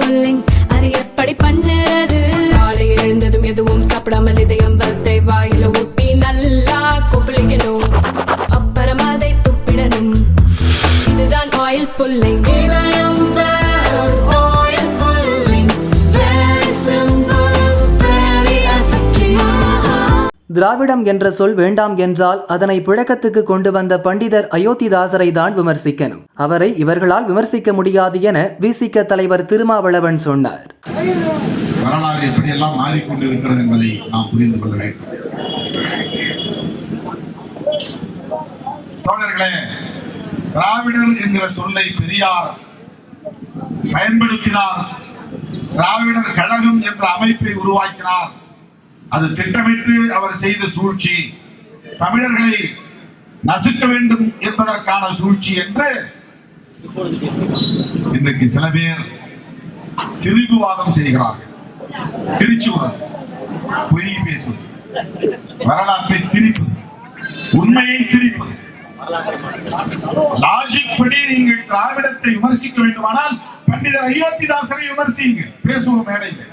Pulling அது எப்படி பண்ணுறது? காலையில் எழுந்ததும் எதுவும் சாப்பிடாமல் இதயம் வளத்தை வாயில ஊத்தி நல்லா கொப்பளிக்கணும், அப்புறம் அதை துப்பிடணும். இதுதான் ஆயில் புல்லிங். திராவிடம் என்ற சொல் வேண்டாம் என்றால் அதனை புழக்கத்துக்கு கொண்டு வந்த பண்டிதர் அயோத்திதாசரை தான் விமர்சிக்கணும். அவரை இவர்களால் விமர்சிக்க முடியாது என விசிக தலைவர் திருமாவளவன் சொன்னார். வரலாறு எப்படியெல்லாம் மாறிக்கொண்டிருக்கிறது என்பதை நாம் புரிந்து கொள்ள வேண்டும். தோழர்களே, திராவிடர் என்கிற சொல்லை பெரியார் பயன்படுத்தினார். திராவிடர் கழகம் என்ற அமைப்பை உருவாக்கினார். அது திட்டமிட்டு அவர் செய்த சூழ்ச்சி, தமிழர்களை நசுக்க வேண்டும் என்பதற்கான சூழ்ச்சி என்று இன்றைக்கு சில பேர் திரிபுவாதம் செய்கிறார்கள். திருச்சுவது, பொய் பேசுவது, வரலாற்றை திரிப்பது, உண்மையை திரிப்பது. லாஜிக் படி நீங்கள் திராவிடத்தை விமர்சிக்க வேண்டுமானால் பண்டிதர் அயோத்திதாசரை விமர்சியுங்கள், பேசுவோம் மேடையில்.